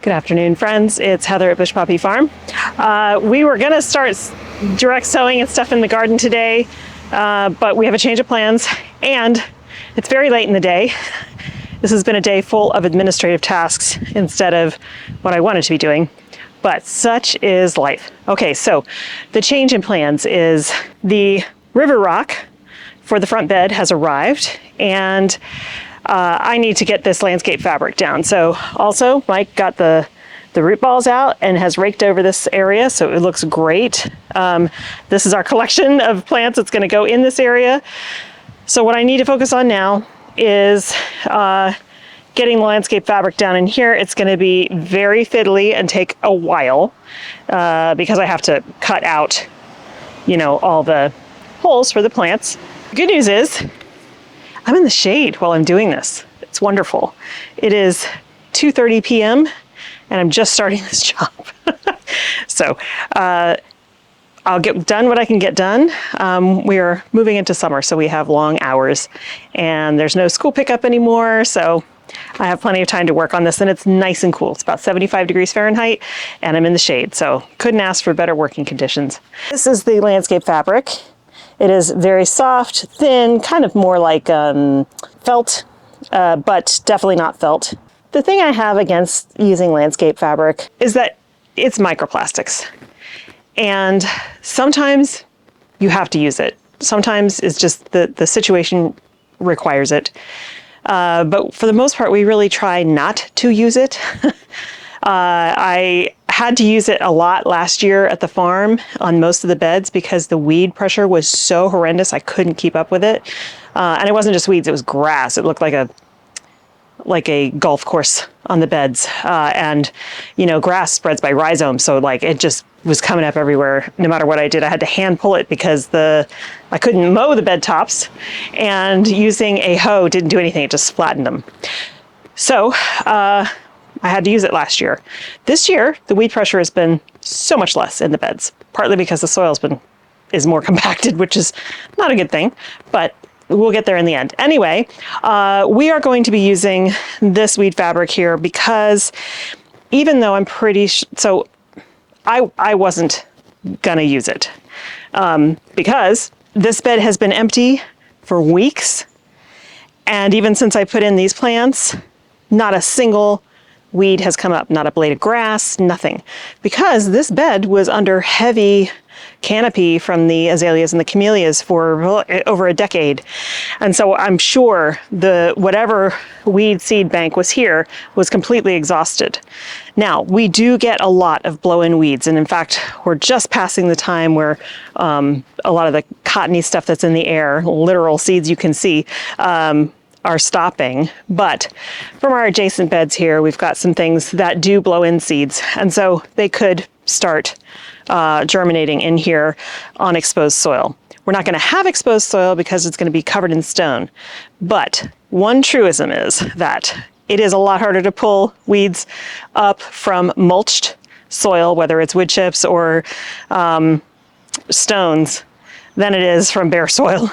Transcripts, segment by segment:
Good afternoon, friends. It's Heather at Bush Poppy Farm. We were going to start direct sowing and stuff in the garden today, but we have a change of plans, and it's very late in the day. This has been a day full of administrative tasks instead of what I wanted to be doing, but such is life. Okay, so the change in plans is the river rock for the front bed has arrived, and I need to get this landscape fabric down. So also Mike got the root balls out and has raked over this area, so it looks great. This is our collection of plants that's going to go in this area. So what I need to focus on now is getting the landscape fabric down in here. It's going to be very fiddly and take a while because I have to cut out, all the holes for the plants. Good news is I'm in the shade while I'm doing this. It's wonderful. It is 2:30 p.m. and I'm just starting this job. So I'll get done what I can get done. We are moving into summer, so we have long hours and there's no school pickup anymore. So I have plenty of time to work on this, and it's nice and cool. It's about 75 degrees Fahrenheit and I'm in the shade, so couldn't ask for better working conditions. This is the landscape fabric. It is very soft, thin, kind of more like felt, but definitely not felt. The thing I have against using landscape fabric is that it's microplastics. And sometimes you have to use it. Sometimes it's just the situation requires it. But for the most part, we really try not to use it. I had to use it a lot last year at the farm on most of the beds because the weed pressure was so horrendous I couldn't keep up with it. And it wasn't just weeds, it was grass. It looked like a golf course on the beds. And grass spreads by rhizomes, so it just was coming up everywhere. No matter what I did, I had to hand pull it because I couldn't mow the bed tops, and using a hoe didn't do anything, it just flattened them. So I had to use it last year. This year, the weed pressure has been so much less in the beds, partly because the soil is more compacted, which is not a good thing, but we'll get there in the end. Anyway, we are going to be using this weed fabric here because even though I'm so I wasn't gonna use it because this bed has been empty for weeks. And even since I put in these plants, not a single weed has come up, not a blade of grass, nothing. Because this bed was under heavy canopy from the azaleas and the camellias for over a decade. And so I'm sure whatever weed seed bank was here was completely exhausted. Now, we do get a lot of blow-in weeds. And in fact, we're just passing the time where a lot of the cottony stuff that's in the air, literal seeds you can see, are stopping. But from our adjacent beds here, we've got some things that do blow in seeds. And so they could start germinating in here on exposed soil. We're not going to have exposed soil because it's going to be covered in stone. But one truism is that it is a lot harder to pull weeds up from mulched soil, whether it's wood chips or stones, than it is from bare soil.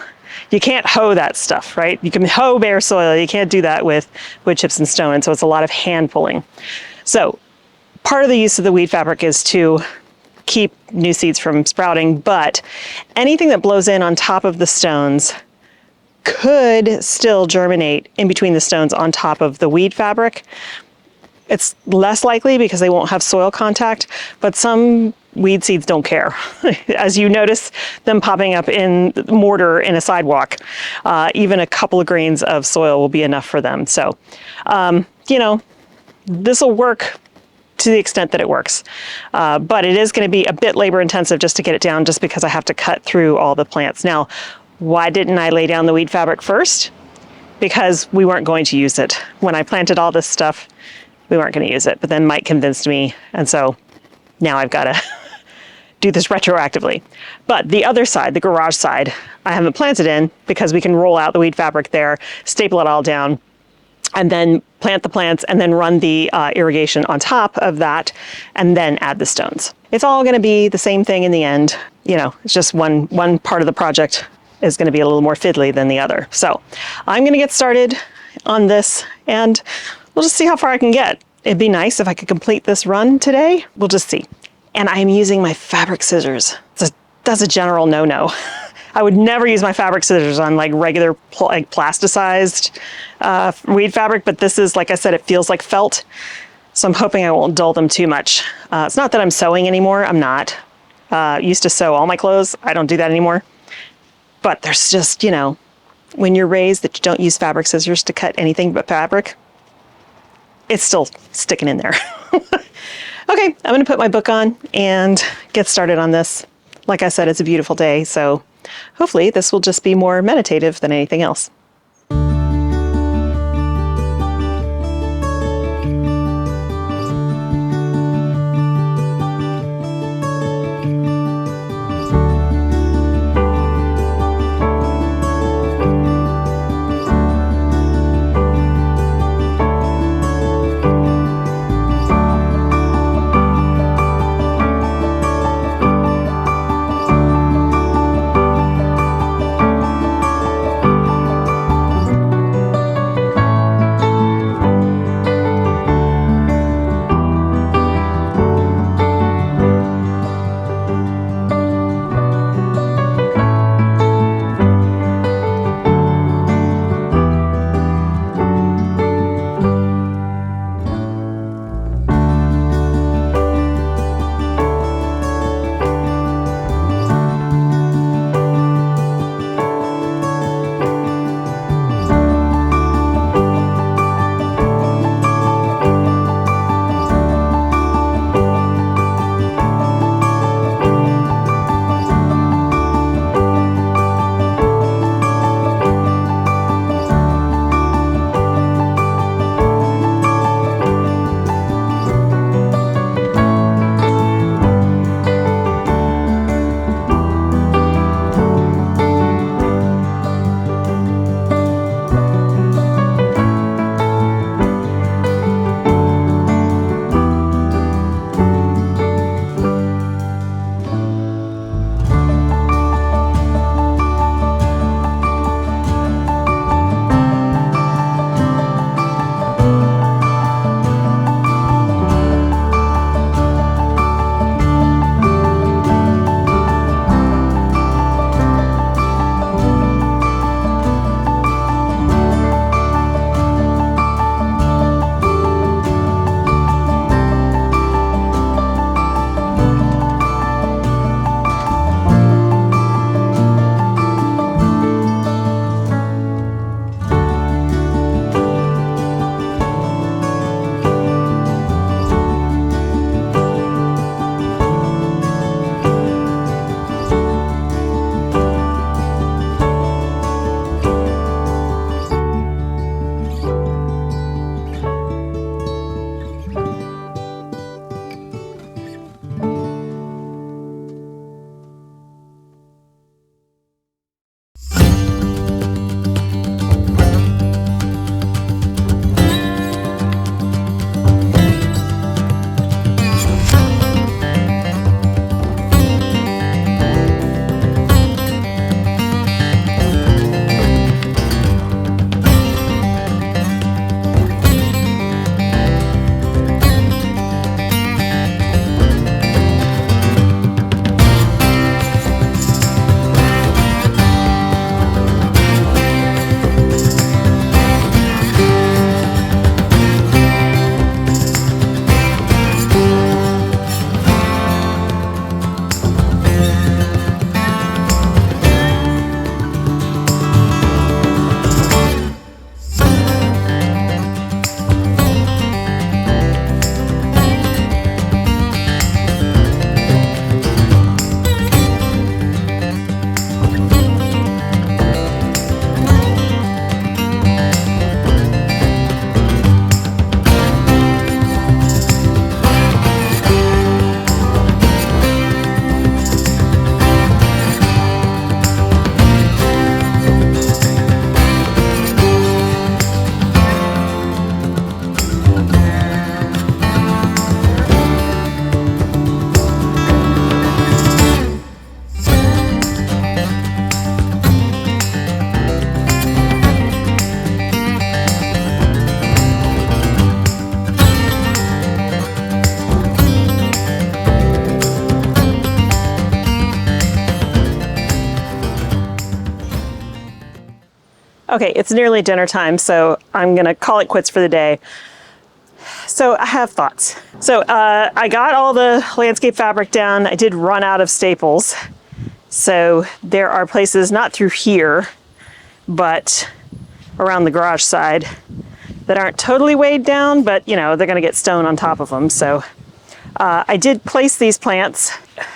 You can't hoe that stuff, right? You can hoe bare soil. You can't do that with wood chips and stone. And so it's a lot of hand pulling. So part of the use of the weed fabric is to keep new seeds from sprouting, but anything that blows in on top of the stones could still germinate in between the stones on top of the weed fabric. It's less likely because they won't have soil contact, but some weed seeds don't care. As you notice them popping up in mortar in a sidewalk, even a couple of grains of soil will be enough for them. So, this will work to the extent that it works. But it is going to be a bit labor intensive just to get it down, just because I have to cut through all the plants. Now, why didn't I lay down the weed fabric first? Because we weren't going to use it. When I planted all this stuff, we weren't going to use it. But then Mike convinced me, and so now I've got to do this retroactively. But the other side, the garage side, I haven't planted in because we can roll out the weed fabric there, staple it all down, and then plant the plants and then run the irrigation on top of that and then add the stones. It's all going to be the same thing in the end. It's just one part of the project is going to be a little more fiddly than the other. So I'm going to get started on this and we'll just see how far I can get. it'd be nice if I could complete this run today. We'll just see. And I'm using my fabric scissors. That's a general no-no. I would never use my fabric scissors on like regular like plasticized weed fabric, but this is, like I said, it feels like felt. So I'm hoping I won't dull them too much. It's not that I'm sewing anymore. I'm not. Used to sew all my clothes. I don't do that anymore. But there's just, when you're raised that you don't use fabric scissors to cut anything but fabric, it's still sticking in there. Okay, I'm going to put my book on and get started on this. Like I said, it's a beautiful day, so hopefully this will just be more meditative than anything else. Okay, it's nearly dinner time, so I'm gonna call it quits for the day. So I have thoughts. So I got all the landscape fabric down. I did run out of staples. So there are places, not through here, but around the garage side that aren't totally weighed down, but you know, they're gonna get stone on top of them. So I did place these plants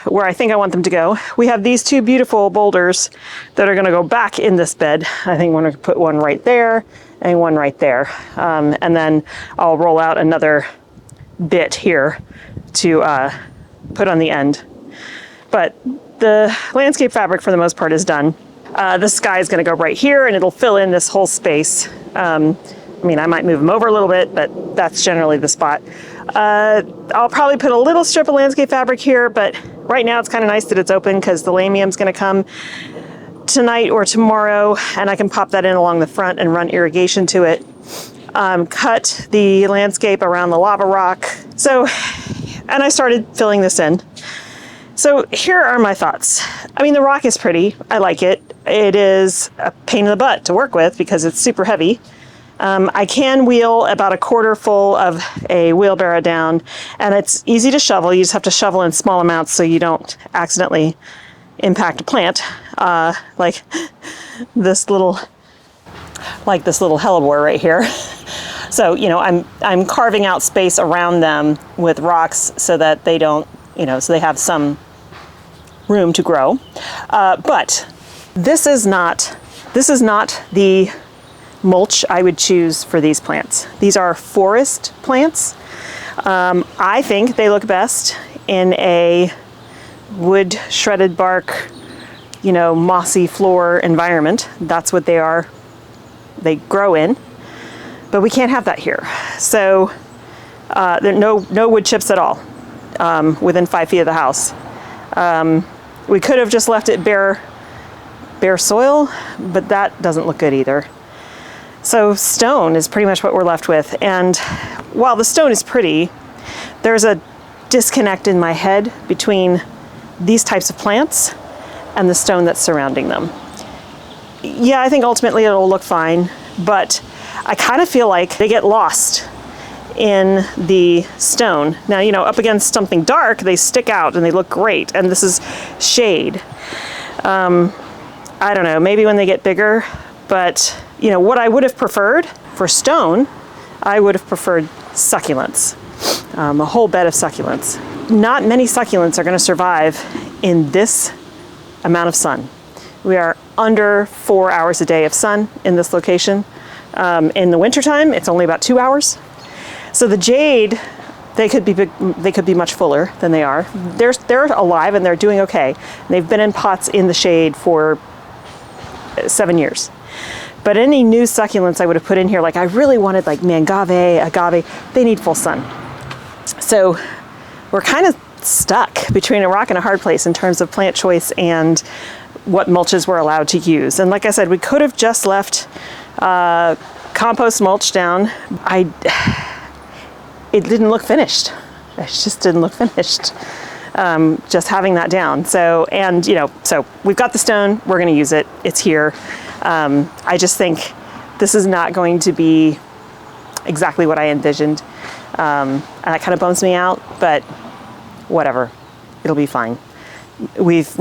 where I think I want them to go. We have these two beautiful boulders that are gonna go back in this bed. I think I'm gonna put one right there and one right there. And then I'll roll out another bit here to put on the end. But the landscape fabric for the most part is done. The sky is gonna go right here and it'll fill in this whole space. I mean, I might move them over a little bit, but that's generally the spot. I'll probably put a little strip of landscape fabric here, but right now it's kind of nice that it's open because the lamium's gonna come tonight or tomorrow, and I can pop that in along the front and run irrigation to it. Cut the landscape around the lava rock. So, and I started filling this in. So here are my thoughts. I mean, the rock is pretty. I like it. It is a pain in the butt to work with because it's super heavy. I can wheel about a quarter full of a wheelbarrow down, and it's easy to shovel. You just have to shovel in small amounts so you don't accidentally impact a plant, like this little hellebore right here. So, you know, I'm carving out space around them with rocks so that they don't, you know, so they have some room to grow. But this is not the mulch I would choose for these plants. These are forest plants. I think they look best in a wood, shredded bark, you know, mossy floor environment. That's what they are. They grow in, but we can't have that here. So there are no wood chips at all within 5 feet of the house. We could have just left it bare soil, but that doesn't look good either. So stone is pretty much what we're left with. And while the stone is pretty, there's a disconnect in my head between these types of plants and the stone that's surrounding them. Yeah, I think ultimately it'll look fine, but I kind of feel like they get lost in the stone. Now, you know, up against something dark, they stick out and they look great. And this is shade. I don't know, maybe when they get bigger, but you know, what I would have preferred for stone, I would have preferred succulents, a whole bed of succulents. Not many succulents are gonna survive in this amount of sun. We are under 4 hours a day of sun in this location. In the wintertime, it's only about 2 hours. So the jade, they could be much fuller than they are. They're alive and they're doing okay. They've been in pots in the shade for 7 years. But any new succulents I would have put in here, like I really wanted like mangave, agave, they need full sun. So we're kind of stuck between a rock and a hard place in terms of plant choice and what mulches we're allowed to use. And like I said, we could have just left compost mulch down. It didn't look finished. It just didn't look finished. Just having that down. So, and you know, so we've got the stone, we're gonna use it, it's here. I just think this is not going to be exactly what I envisioned. And that kind of bums me out, but whatever, it'll be fine. We've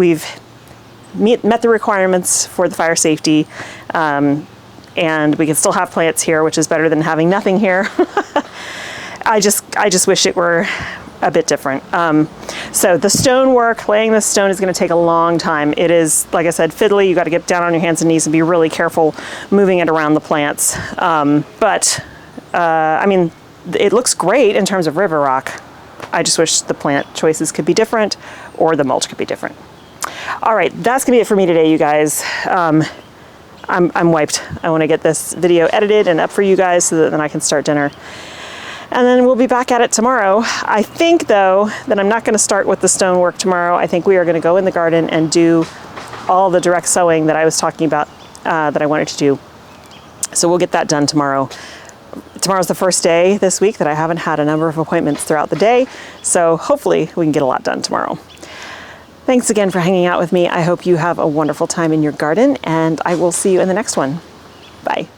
met the requirements for the fire safety, and we can still have plants here, which is better than having nothing here. I just wish it were a bit different. So the stone work, laying the stone is going to take a long time. It is, like I said, fiddly. You got to get down on your hands and knees and be really careful moving it around the plants. But I mean, it looks great in terms of river rock. I just wish the plant choices could be different or the mulch could be different. All right, that's gonna be it for me today, you guys. I'm wiped. I want to get this video edited and up for you guys so that then I can start dinner. And then we'll be back at it tomorrow. I think though that I'm not going to start with the stone work tomorrow. I think we are going to go in the garden and do all the direct sowing that I was talking about that I wanted to do. So we'll get that done tomorrow. Tomorrow's the first day this week that I haven't had a number of appointments throughout the day. So hopefully we can get a lot done tomorrow. Thanks again for hanging out with me. I hope you have a wonderful time in your garden, and I will see you in the next one. Bye.